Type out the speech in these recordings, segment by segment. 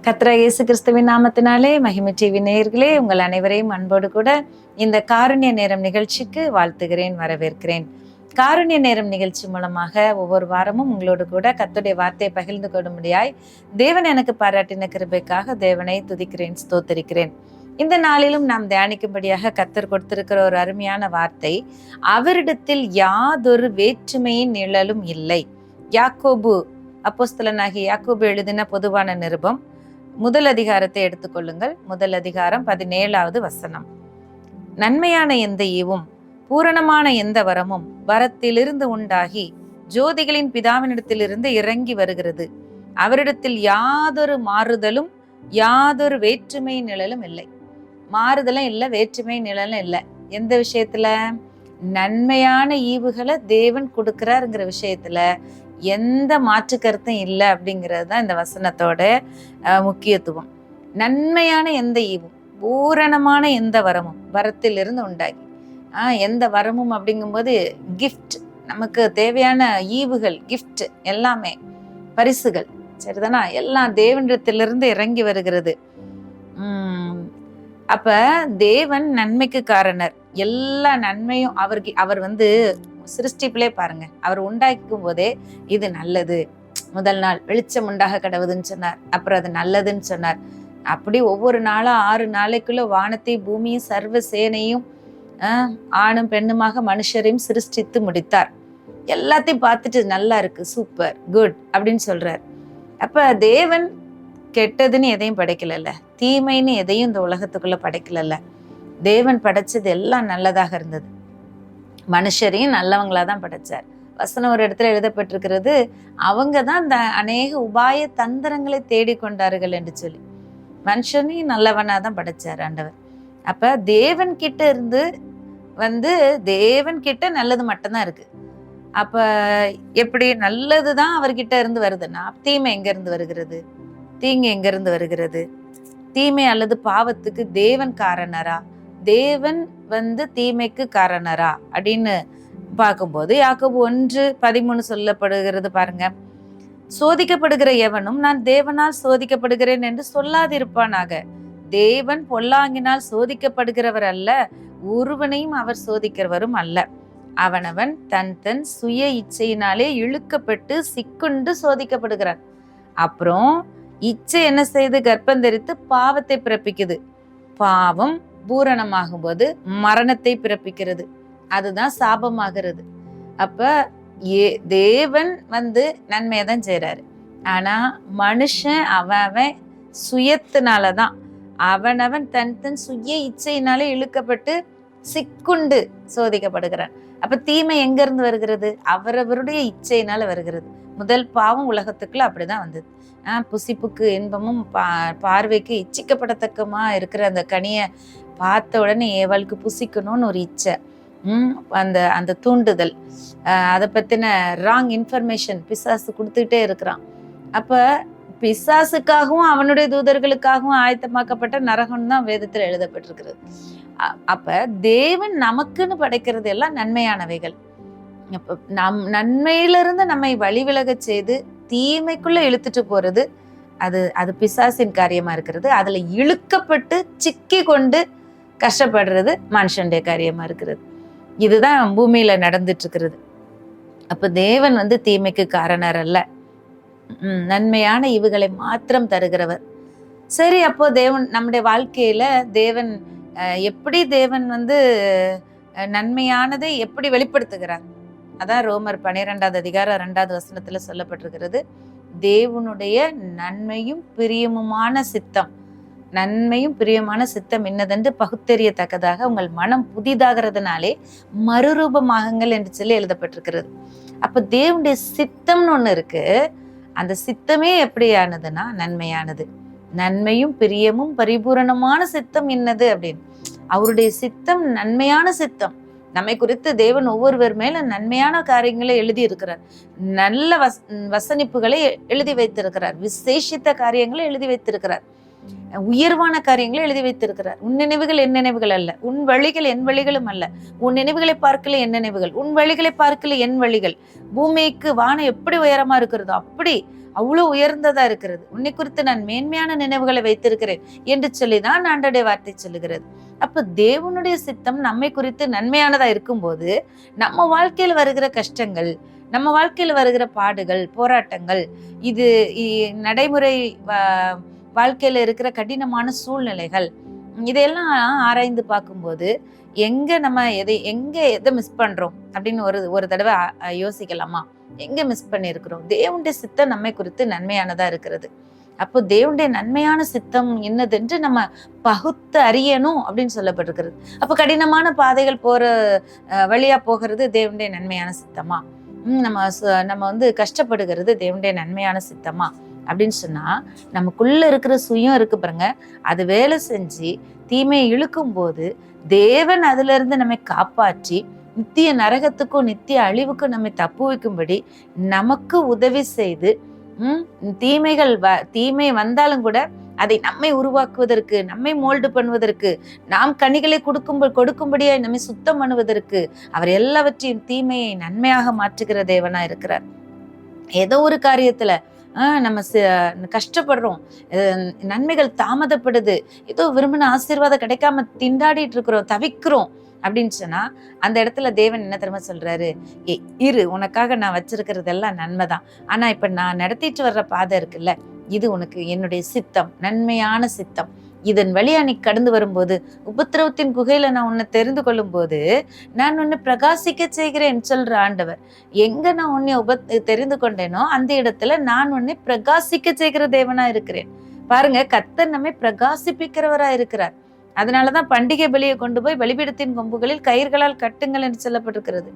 கர்த்தராகிய இயேசு கிறிஸ்துவின் நாமத்தினாலே மகிமை டிவி நேயர்களே, உங்கள் அனைவரையும் அன்போடு கூட இந்த காருண்ய நேரம் நிகழ்ச்சிக்கு வாழ்த்துகிறேன், வரவேற்கிறேன். காருண்ய நேரம் நிகழ்ச்சி மூலமாக ஒவ்வொரு வாரமும் உங்களோடு கூட கர்த்தருடைய வார்த்தையை பகிர்ந்து கொள்ளும்படியாய் தேவன் எனக்கு பாராட்டின கிருபைக்காக தேவனை துதிக்கிறேன், ஸ்தோத்தரிக்கிறேன். இந்த நாளிலும் நாம் தியானிக்கும்படியாக கர்த்தர் கொடுத்திருக்கிற ஒரு அருமையான வார்த்தை, அவரிடத்தில் யாதொரு வேற்றுமையின் நிழலும் இல்லை. யாக்கோபு, அப்போஸ்தலனாகிய யாக்கோபு எழுதின பொதுவான நிருபம் முதல் அதிகாரத்தை எடுத்துக்கொள்ளுங்கள். முதல் அதிகாரம் 17வது வசனம். நன்மையான எந்த ஈவும் பூரணமான எந்த வரமும் வரத்திலிருந்து உண்டாகி ஜோதிகளின் பிதாவினிடத்திலிருந்து இறங்கி வருகிறது. அவரிடத்தில் யாதொரு மாறுதலும் யாதொரு வேற்றுமை நிழலும் இல்லை. மாறுதலும் இல்லை, வேற்றுமை நிழலும் இல்லை. எந்த விஷயத்துல? நன்மையான ஈவுகளை தேவன் கொடுக்கிறாருங்கிற விஷயத்துல எந்த மாற்று கருத்தும் இல்லை அப்படிங்கிறது தான் இந்த வசனத்தோட முக்கியத்துவம். நன்மையான எந்த ஈவும் பூரணமான எந்த வரமும் வரத்திலிருந்து உண்டாகி, எந்த வரமும் அப்படிங்கும்போது கிஃப்ட், நமக்கு தேவையான ஈவுகள், கிஃப்ட் எல்லாமே பரிசுகள், சரிதானா? எல்லாம் தேவனிடத்திலிருந்து இறங்கி வருகிறது. அப்ப தேவன் நன்மைக்கு காரணர். எல்லா நன்மையும் அவர் சிருஷ்டிப்பிலே பாருங்க, அவர் உண்டாக்கும் போதே இது நல்லது. முதல் நாள் வெளிச்சம் உண்டாக கடவுதுன்னு சொன்னார், அப்புறம் அது நல்லதுன்னு சொன்னார். அப்படி ஒவ்வொரு நாளும் 6 நாளைக்குள்ள வானத்தையும் பூமியும் சர்வ சேனையும் ஆணும் பெண்ணுமாக மனுஷரையும் சிருஷ்டித்து முடித்தார். எல்லாத்தையும் பார்த்துட்டு நல்லா இருக்கு, சூப்பர், குட் அப்படின்னு சொல்றார். அப்ப தேவன் கெட்டதுன்னு எதையும் படைக்கலல்ல, தீமைன்னு எதையும் இந்த உலகத்துக்குள்ள படைக்கலல்ல. தேவன் படைச்சது எல்லாம் நல்லதாக இருந்தது. மனுஷரையும் நல்லவங்களா தான் படைச்சார். வசனம் ஒரு இடத்துல எழுதப்பட்டிருக்கிறது, அவங்க தான் இந்த அநேக உபாய தந்திரங்களை தேடிக்கொண்டார்கள் என்று சொல்லி. மனுஷனையும் நல்லவனா தான் படைச்சார் ஆண்டவர். அப்ப தேவன் கிட்ட இருந்து தேவன் கிட்ட நல்லது மட்டும்தான் இருக்கு. அப்ப எப்படி நல்லதுதான் அவர்கிட்ட இருந்து வருதுன்னா, தீமை எங்க இருந்து வருகிறது? தீங்கு எங்க இருந்து வருகிறது? தீமை அல்லது பாவத்துக்கு தேவன் காரணரா, தேவன் தீமைக்கு காரணரா அப்படின்னு பார்க்கும்போது யாக்கோபு 1:13 சொல்லப்படுகிறது பாருங்க. சோதிக்கப்படுகிற எவனும் நான் தேவனால் சோதிக்கப்படுகிறேன் என்று சொல்லாதிருப்பானாக. தேவன் பொல்லாங்கினால் சோதிக்கப்படுகிறவர் அல்ல, ஒருவனையும் அவர் சோதிக்கிறவரும் அல்ல. அவனவன் தன் தன் சுய இச்சையினாலே இழுக்கப்பட்டு சிக்குண்டு சோதிக்கப்படுகிறான். அப்புறம் இச்சை என்ன செய்து கர்ப்பம் தரித்து பாவத்தை பிறப்பிக்குது. பாவம் பூரணமாகும் போது மரணத்தை பிறப்பிக்கிறது, அதுதான் சாபமாகிறது. அப்ப தேவன் நன்மையதான் செய்யறாரு. ஆனா மனுஷன் அவன் சுயத்தினாலதான், அவனவன் தன் தன் சுய இச்சையினாலே இழுக்கப்பட்டு சிக்குண்டு சோதிக்கப்படுகிறான். அப்ப தீமை எங்க இருந்து வருகிறது? அவரவருடைய இச்சையினால வருகிறது. முதல் பாவம் உலகத்துக்குள்ள அப்படிதான் வந்தது. புசிப்புக்கு இன்பமும் பார்வைக்கு இச்சிக்கப்படத்தக்கமா இருக்கிற அந்த கனியை பார்த்த உடனே ஏவாளுக்கு புசிக்கணும்னு ஒரு இச்சை, அந்த தூண்டுதல், அதை பத்தின ராங் இன்ஃபர்மேஷன் பிசாசு கொடுத்துக்கிட்டே இருக்கிறான். அப்ப பிசாசுக்காகவும் அவனுடைய தூதர்களுக்காகவும் ஆயத்தமாக்கப்பட்ட நரகம் தான் வேதத்துல எழுதப்பட்டிருக்கிறது. அப்ப தேவன் நமக்குன்னு படைக்கிறது எல்லாம் நன்மையானவைகள். நன்மையிலிருந்து நம்மை வழிவிலக செய்து தீமைக்குள்ள இழுத்துட்டு போறது அது பிசாசின் காரியமா இருக்கிறது. அதுல இழுக்கப்பட்டு சிக்கி கொண்டு கஷ்டப்படுறது மனுஷனுடைய காரியமா இருக்கிறது. இதுதான் பூமியில நடந்துட்டு இருக்கிறது. அப்ப தேவன் தீமைக்கு காரணர் அல்ல, நன்மையான இவுகளை மாத்திரம் தருகிறவர். சரி, அப்போ தேவன் நம்முடைய வாழ்க்கையில தேவன் எப்படி தேவன் நன்மையானதை எப்படி வெளிப்படுத்துகிறார்? அதான் ரோமர் 12வது அதிகாரம் 2வது வசனத்துல சொல்லப்பட்டிருக்கிறது. தேவனுடைய நன்மையும் பிரியமுமான சித்தம், நன்மையும் பிரியமான சித்தம் என்னதென்று பகுத்தறியத்தக்கதாக உங்கள் மனம் புதிதாகிறதுனாலே மறுரூபமாகுங்கள் என்று சொல்லி எழுதப்பட்டிருக்கிறது. அப்ப தேவனுடைய சித்தம்னு ஒண்ணு இருக்கு. அந்த சித்தமே எப்படியானதுன்னா நன்மையானது. நன்மையும் பிரியமும் பரிபூரணமான சித்தம் என்னது அப்படின்னு, அவருடைய சித்தம் நன்மையான சித்தம். நம்மை குறித்து தேவன் ஒவ்வொருவர் மேல நன்மையான காரியங்களை எழுதி இருக்கிறார், நல்ல வசனிப்புகளை எழுதி வைத்திருக்கிறார், விசேஷித்த காரியங்களை எழுதி வைத்திருக்கிறார், உயர்வான காரியங்களை எழுதி வைத்திருக்கிறார். உன் நினைவுகள் என் நினைவுகள் அல்ல, உன் வழிகள் என் வழிகளும் அல்ல. உன் நினைவுகளை பார்க்கல என் நினைவுகள், உன் வழிகளை பார்க்கல என் வழிகள், பூமிக்கு வானம் எப்படி உயரமா இருக்கிறதோ அப்படி அவ்வளவு உயர்ந்ததா இருக்கிறது. உன்னை குறித்து நான் மேன்மையான நினைவுகளை வைத்திருக்கிறேன் என்று சொல்லிதான் ஆண்டவருடைய வார்த்தை சொல்லுகிறது. அப்ப தேவனுடைய சித்தம் நம்மை குறித்து நன்மையானதா இருக்கும்போது நம்ம வாழ்க்கையில வருகிற கஷ்டங்கள், நம்ம வாழ்க்கையில வருகிற பாடுகள், போராட்டங்கள், இது நடைமுறை வாழ்க்கையில இருக்கிற கடினமான சூழ்நிலைகள், இதையெல்லாம் ஆராய்ந்து பார்க்கும்போது நம்ம எதை மிஸ் பண்றோம் அப்படின்னு ஒரு தடவை யோசிக்கலாமா? எங்க மிஸ் பண்ணிருக்கிறோம்? தேவனுடைய சித்தம் நம்மை குறித்து நன்மையானதா இருக்கிறது. அப்போ தேவனுடைய நன்மையான சித்தம் என்னதென்று நம்ம பகுத்து அறியணும் அப்படின்னு சொல்லப்பட்டிருக்கிறது. அப்ப கடினமான பாதைகள் வழியா போகிறது தேவனுடைய நன்மையான சித்தமா? நம்ம கஷ்டப்படுகிறது தேவனுடைய நன்மையான சித்தமா அப்படின்னு சொன்னா, நமக்குள்ள இருக்கிற சுயம் இருக்கு பாருங்க, அது வேலை செஞ்சு தீமையை இழுக்கும் போது தேவன் அதுல இருந்து நம்மை காப்பாற்றி நித்திய நரகத்துக்கும் நித்திய அழிவுக்கும் நம்மை தப்பு வைக்கும்படி நமக்கு உதவி செய்து தீமை வந்தாலும் கூட அதை நம்மை உருவாக்குவதற்கு, நம்மை மோல்டு பண்ணுவதற்கு, நாம் கனிகளை கொடுக்கும்படியாய் நம்மை சுத்தம் பண்ணுவதற்கு அவர் எல்லாவற்றையும் தீமையை நன்மையாக மாற்றுகிற தேவனா இருக்கிறார். ஏதோ ஒரு காரியத்துல நம்ம கஷ்டப்படுறோம், நன்மைகள் தாமதப்படுது, ஏதோ விரும்பின ஆசீர்வாதம் கிடைக்காம திண்டாடிட்டு இருக்கிறோம், தவிக்கிறோம் அப்படின்னு சொன்னா அந்த இடத்துல தேவன் என்ன தெரியுமா சொல்றாரு? இரு, உனக்காக நான் வச்சிருக்கிறது எல்லாம் நன்மைதான். ஆனா இப்ப நான் நடத்திட்டு வர்ற பாதை இருக்குல்ல, இது உனக்கு என்னுடைய சித்தம், நன்மையான சித்தம். இதன் வழியா நீ கடந்து வரும்போது, உபத்திரவத்தின் குகையில நான் உன்னை தெரிந்து கொள்ளும் போது நான் உன்னை பிரகாசிக்க செய்கிறேன் சொல்ற ஆண்டவர். எங்க நான் உன்னை தெரிந்து கொண்டேனோ அந்த இடத்துல நான் உன்னை பிரகாசிக்க செய்கிற தேவனா இருக்கிறேன். பாருங்க, கர்த்தர் நம்மை பிரகாசிப்பிக்கிறவரா இருக்கிறார். அதனாலதான் பண்டிகை பலியை கொண்டு போய் பலிபீடத்தின் கொம்புகளில் கயிர்களால் கட்டுங்கள் என்று சொல்லப்பட்டிருக்கிறது.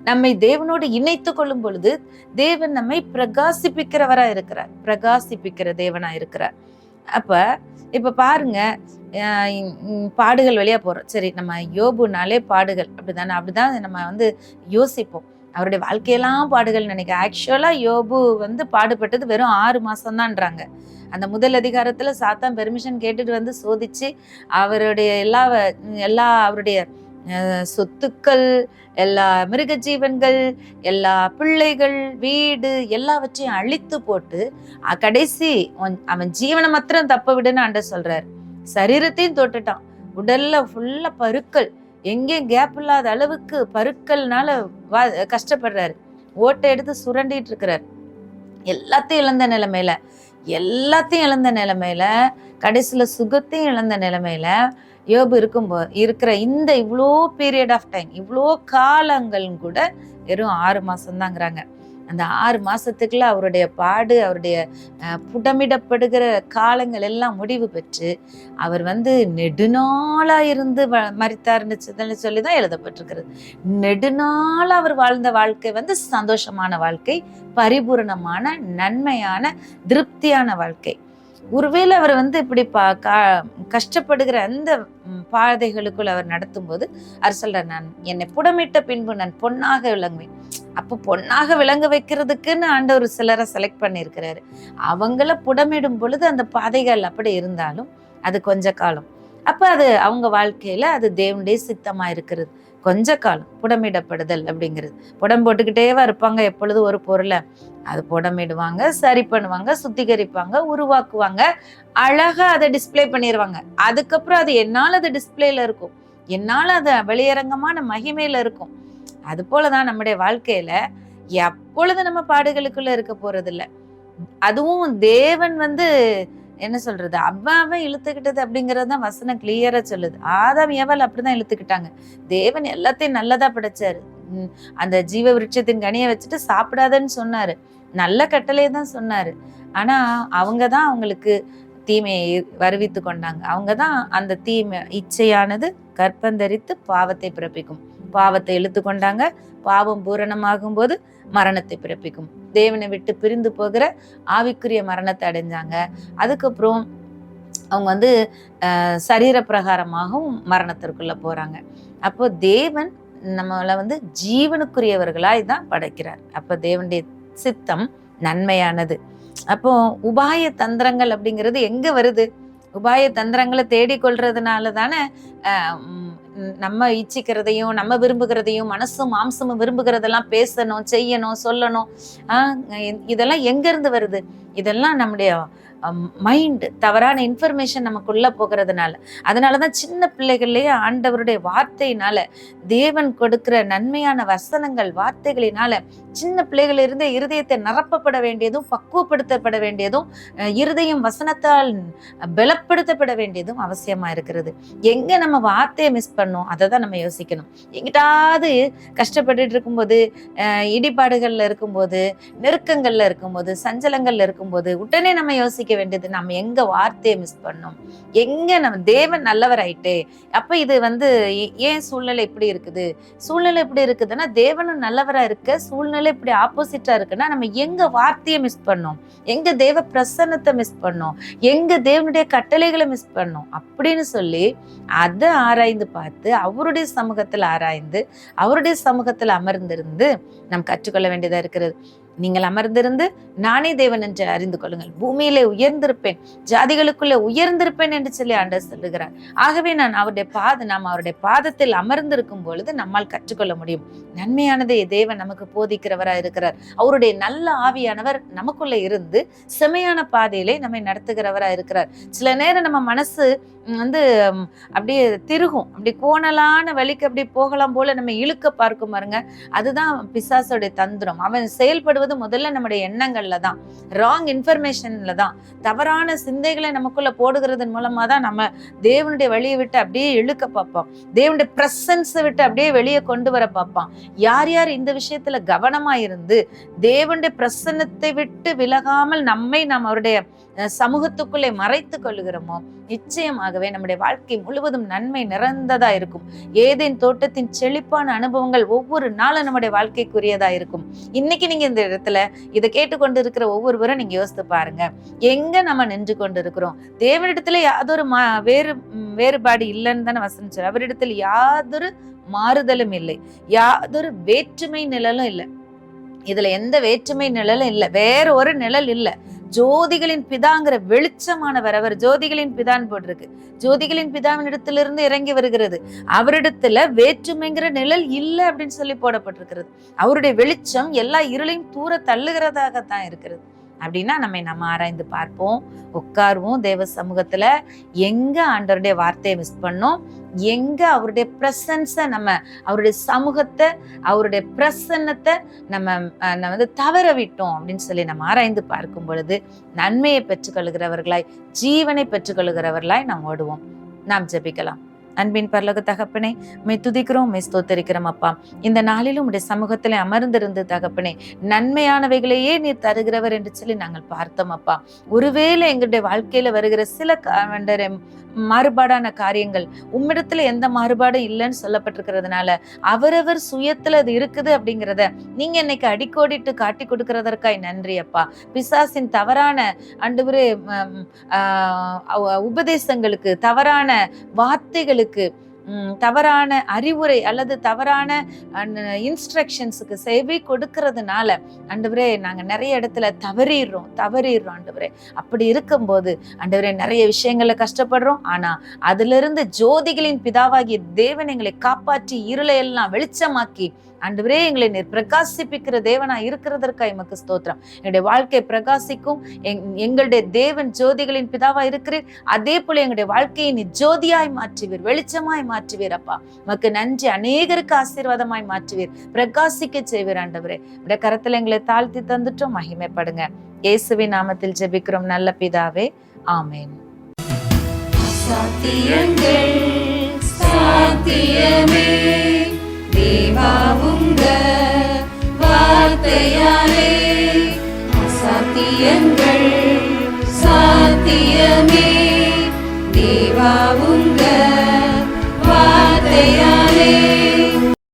நம்மை தேவனோடு இணைத்து கொள்ளும் பொழுது தேவன் நம்மை பிரகாசிப்பிக்கிறவரா இருக்கிறார், பிரகாசிப்பிக்கிற தேவனா இருக்கிறார். இப்ப பாருங்க, பாடுகள் வழியா போறோம். சரி, நம்ம யோபுனாலே பாடுகள் அப்படிதானே, அப்படிதான் நம்ம யோசிப்போம். அவருடைய வாழ்க்கையெல்லாம் பாடுகள் நினைக்க. ஆக்சுவலா யோபு பாடுபட்டது வெறும் 6 மாசம்தான்றாங்க. அந்த முதல் அதிகாரத்துல சாத்தான் பெர்மிஷன் கேட்டுட்டு சோதிச்சு அவருடைய எல்லா அவருடைய சொத்துக்கள், எல்லா மிருக ஜீவன்கள், எல்லா பிள்ளைகள், வீடு எல்லாவற்றையும் அழித்து போட்டு கடைசி அவன் ஜீவனை மாத்திரம் தப்ப விடுன்னு ஆண்டவர் சொல்றாரு. சரீரத்தையும் தொட்டுட்டான். உடல்ல ஃபுல்லா பருக்கள், எங்கேயும் கேப் இல்லாத அளவுக்கு பருக்கள்னால கஷ்டப்படுறாரு. ஓட்டை எடுத்து சுரண்டிட்டு இருக்கிறார். எல்லாத்தையும் இழந்த நிலைமையில கடைசியில சுகத்தையும் இழந்த நிலைமையில யோபு இருக்கிற இந்த இவ்வளோ பீரியட் ஆஃப் டைம், இவ்வளோ காலங்கள் கூட வெறும் 6 மாசம்தாங்கிறாங்க. அந்த 6 மாசத்துக்குள்ள அவருடைய அவருடைய புடமிடப்படுகிற காலங்கள் எல்லாம் முடிவு பெற்று அவர் நெடுநாளா இருந்து மரித்தார்னு சொல்லிதான் எழுதப்பட்டிருக்கிறது. நெடுநாளா அவர் வாழ்ந்த வாழ்க்கை சந்தோஷமான வாழ்க்கை, பரிபூரணமான நன்மையான திருப்தியான வாழ்க்கை. ஒருவேளை அவர் இப்படி கஷ்டப்படுகிற அந்த பாதைகளுக்குள் அவர் நடத்தும் போது அவர் சொல்றார், நான் என்னை புடமிட்ட பின்பு நான் பொன்னாக விளங்குவேன். அப்போ பொன்னாக விளங்க வைக்கிறதுக்குன்னு ஆண்டவர் சிலரை செலக்ட் பண்ணியிருக்கிறாரு. அவங்கள புடமிடும் பொழுது அந்த பாதைகள் அப்படி இருந்தாலும் அது கொஞ்ச காலம். அப்ப அது அவங்க வாழ்க்கையில அது தேவனுடைய சித்தமா இருக்கிறது. கொஞ்ச காலம் புடமிடப்படுதல் அப்படிங்கிறது. புடம் போட்டுக்கிட்டேவா இருப்பாங்க எப்பொழுது ஒரு பொருளை. அது புடமிடுவாங்க, சரி பண்ணுவாங்க, சுத்திகரிப்பாங்க, உருவாக்குவாங்க, அழகா அதை டிஸ்பிளே பண்ணிடுவாங்க. அதுக்கப்புறம் அது என்னால் அது டிஸ்பிளேல இருக்கும், என்னால் அது வெளியரங்கமான மகிமையில இருக்கும். அது போலதான் நம்முடைய வாழ்க்கையில எப்பொழுது நம்ம பாடுகளுக்குள்ள இருக்க போறது இல்லை. அதுவும் தேவன் என்ன சொல்றது, அவன் இழுத்துக்கிட்டது அப்படிங்கறதுதான் வசனம் கிளியரா சொல்லுது. ஆதாம் ஏவாள் அப்படிதான் இழுத்துக்கிட்டாங்க. தேவன் எல்லாத்தையும் நல்லதா படைச்சாரு. அந்த ஜீவ விருட்சத்தின் கனியை வச்சுட்டு சாப்பிடாதன்னு சொன்னாரு, நல்ல கட்டளையை தான் சொன்னாரு. ஆனா அவங்கதான் அவங்களுக்கு தீமையை வருவித்து கொண்டாங்க. அவங்கதான் அந்த தீமை இச்சையானது கற்பந்தரித்து பாவத்தை பிறப்பிக்கும். பாவத்தை இழுத்து கொண்டாங்க. பாவம் பூரணமாகும் போது மரணத்தை பிறப்பிக்கும். தேவனை விட்டு பிரிந்து போகிற ஆவிக்குரிய மரணத்தை அடைஞ்சாங்க. அதுக்கப்புறம் அவங்க சரீர பிரகாரமாகவும் மரணத்திற்குள்ள போறாங்க. அப்போ தேவன் நம்மளை ஜீவனுக்குரியவர்களாய் தான் படைக்கிறார். அப்ப தேவனுடைய சித்தம் நன்மையானது. அப்போ உபாய தந்திரங்கள் அப்படிங்கிறது எங்க வருது? உபாய தந்திரங்களை தேடிக்கொள்றதுனால தானே நம்ம இச்சிக்கிறதையும் நம்ம விரும்புகிறதையும் மனசும் மாம்சமும் விரும்புகிறதெல்லாம் பேசணும், செய்யணும், சொல்லணும். இதெல்லாம் எங்க இருந்து வருது? இதெல்லாம் நம்முடைய மைண்ட் தவறான இன்ஃபர்மேஷன் நமக்குள்ள போகிறதுனால. அதனாலதான் சின்ன பிள்ளைகள்லயே ஆண்டவருடைய வார்த்தையினால, தேவன் கொடுக்கிற நன்மையான வசனங்கள் வார்த்தைகளினால சின்ன பிள்ளைகள் இருந்தே இருதயத்தை நிரப்பப்பட வேண்டியதும் பக்குவப்படுத்தப்பட வேண்டியதும் இருதயம் வசனத்தால் பலப்படுத்தப்பட வேண்டியதும் அவசியமா இருக்கிறது. எங்க நம்ம வார்த்தையை மிஸ் பண்ணோம் அதை தான் நம்ம யோசிக்கணும். எங்கிட்டாவது கஷ்டப்பட்டுட்டு இருக்கும்போது, இடிபாடுகள்ல இருக்கும்போது, நெருக்கங்கள்ல இருக்கும்போது, சஞ்சலங்கள்ல இருக்கும்போது உடனே நம்ம யோசிக்க வேண்டியது, நம்ம எங்க வார்த்தையை மிஸ் பண்ணோம், எங்க நம்ம தேவன் நல்லவர் ஆயிட்டே. அப்ப இது ஏன் சூழ்நிலை இப்படி இருக்குது? சூழ்நிலை இப்படி இருக்குதுன்னா தேவனும் நல்லவரா இருக்க, சூழ்நிலை இப்படி ஆப்போசிட்டா இருக்குன்னா நம்ம எங்க வார்த்தையை மிஸ் பண்ணோம், எங்க தேவ பிரசன்னத்தை மிஸ் பண்ணோம், எங்க தேவனுடைய கட்டளைகளை மிஸ் பண்ணோம் அப்படின்னு சொல்லி அதை ஆராய்ந்து பார்த்து அவருடைய சமூகத்தில் ஆராய்ந்து அவருடைய சமூகத்தில் அமர்ந்திருந்து நாம் கற்றுக்கொள்ள வேண்டியதா இருக்கிறது. நீங்கள் அமர்ந்திருந்து நானே தேவன் என்று அறிந்து கொள்ளுங்கள், பூமியிலே உயர்ந்திருப்பேன், ஜாதிகளுக்குள்ளே உயர்ந்திருப்பேன் என்று சொல்லி ஆண்டவர் சொல்லுகிறார். ஆகவே நாம் அவருடைய பாதத்தில் அமர்ந்திருக்கும் பொழுது நம்மால் கற்றுக்கொள்ள முடியும். நன்மையானதை தேவன் நமக்கு போதிக்கிறவரா இருக்கிறார். அவருடைய நல்ல ஆவியானவர் நமக்குள்ள இருந்து செமையான பாதையிலே நம்மை நடத்துகிறவரா இருக்கிறார். சில நேரம் நம்ம மனசு அப்படியே திருகும், அப்படி கோணலான வழிக்கு அப்படி போகலாம் போல நம்ம இழுக்க பார்க்கும் பாருங்க. அதுதான் பிசாசோடைய தந்திரம். அவன் செயல்படுவது முதல்ல நம்முடைய எண்ணங்கள்ல தான், ராங் இன்ஃபர்மேஷன்ல தான், தவறான சிந்தைகளை நமக்குள்ள போடுகிறதன் மூலமா தான் நம்ம தேவனுடைய வழியை விட்டு அப்படியே இழுக்க பார்ப்போம், தேவனுடைய பிரசன்ஸை விட்டு அப்படியே வெளியே கொண்டு வர பார்ப்பான். யார் யார் இந்த விஷயத்துல கவனமா இருந்து தேவனுடைய பிரசன்னத்தை விட்டு விலகாமல் நாம் அவருடைய சமூகத்துக்குள்ளே மறைத்து கொள்ளுகிறோமோ, நிச்சயமாகவே நம்முடைய வாழ்க்கை முழுவதும் நன்மை நிறைந்ததா இருக்கும். ஏதேன் தோட்டத்தின் செழிப்பான அனுபவங்கள் ஒவ்வொரு நாளும் நம்முடைய வாழ்க்கைக்குரியதா இருக்கும். இன்னைக்கு நீங்க இந்த இடத்துல இதை கேட்டுக்கொண்டு இருக்கிற ஒவ்வொருவரும் நீங்க யோசித்து பாருங்க, எங்க நம்ம நின்று கொண்டு இருக்கிறோம்? தேவனிடத்துல யாதொரு வேறுபாடு இல்லைன்னு தானே வசனம் சொல்ற. அவரிடத்துல யாதொரு மாறுதலும் இல்லை, யாதொரு வேற்றுமை நிழலும் இல்லை. இதுல எந்த வேற்றுமை நிழலும் இல்லை, வேற ஒரு நிழல் இல்லை. ஜோதிகளின் பிதாங்கிற வெளிச்சமானவர் அவர். ஜோதிகளின் பிதான் போட்டிருக்கு. ஜோதிகளின் பிதாவின் இடத்திலிருந்து இறங்கி வருகிறது. அவரிடத்துல வேற்றுமைங்கிற நிழல் இல்லை அப்படின்னு சொல்லி போடப்பட்டிருக்கிறது. அவருடைய வெளிச்சம் எல்லா இருளையும் தூர தள்ளுகிறதாகத்தான் இருக்கிறது. அப்படின்னா நம்ம ஆராய்ந்து பார்ப்போம், உட்காருவோம் தேவ சமூகத்துல. எங்க ஆண்டவருடைய வார்த்தையை மிஸ் பண்ணோம், எங்க அவருடைய பிரசன்ஸை அவருடைய சமூகத்தை அவருடைய பிரசன்னத்தை நம்ம தவற விட்டோம் அப்படின்னு சொல்லி நம்ம ஆராய்ந்து பார்க்கும் பொழுது நன்மையை பெற்றுக்கொள்கிறவர்களாய், ஜீவனை பெற்றுக்கொள்கிறவர்களாய் நாம் ஓடுவோம். நாம் ஜெபிக்கலாம். அன்பின் பரலோக தகப்பனே, உம்மை துதிக்கிறோம், உம்மை ஸ்தோத்தரிக்கிறோம் அப்பா. இந்த நாளிலும் உடைய சமூகத்திலே அமர்ந்திருந்து தகப்பனே, நன்மையானவைகளையே நீர் தருகிறவர் என்று சொல்லி நாங்கள் பார்த்தோம் அப்பா. ஒருவேளை எங்களுடைய வாழ்க்கையில வருகிற சில மாறுபாடான காரியங்கள் உம்மிடத்துல எந்த மாறுபாடும் இல்லைன்னு சொல்லப்பட்டிருக்கிறதுனால அவரவர் சுயத்துல அது இருக்குது அப்படிங்கிறத நீங்க இன்னைக்கு அடிக்கோடிட்டு காட்டி கொடுக்கறதற்காய் நன்றி அப்பா. பிசாசின் தவறான ஆண்டவரே உபதேசங்களுக்கு, தவறான வார்த்தைகளுக்கு, தவறான அறிவுரை அல்லது தவறான இன்ஸ்ட்ரக்ஷன்ஸுக்கு செவி கொடுக்கறதுனால ஆண்டவரே நாங்க நிறைய இடத்துல தவறிடுறோம் ஆண்டவரே. அப்படி இருக்கும்போது ஆண்டவரே நிறைய விஷயங்கள்ல கஷ்டப்படுறோம். ஆனா அதுல இருந்து ஜோதிகளின் பிதாவாகிய தேவன் எங்களை காப்பாற்றி இருளை எல்லாம் வெளிச்சமாக்கி ஆண்டவரே எங்களை நீர் பிரகாசிப்பிக்கிற தேவனா இருக்கிறதற்காக எமக்கு ஸ்தோத்திரம். எங்களுடைய வாழ்க்கை பிரகாசிக்கும். எங்களுடைய தேவன் ஜோதிகளின் பிதாவா இருக்கிறீர். அதே போல எங்களுடைய வாழ்க்கையை நீ ஜோதியாய் மாற்றுவீர், வெளிச்சமாய் மாற்றுவீர் அப்பா. உமக்கு நன்றி. அநேகருக்கு ஆசீர்வாதமாய் மாற்றுவீர், பிரகாசிக்க செய்வீர் ஆண்டவரே. உடைய கரத்துல எங்களை தாழ்த்தி தந்துட்டோம். மகிமைப்படுங்க. இயேசுவின் நாமத்தில் ஜெபிக்கிறோம் நல்ல பிதாவே, ஆமென். தேவாவுங்க வார்த்தையாலே அசாத்தியங்கள் சாத்தியமே. தேவாவுங்க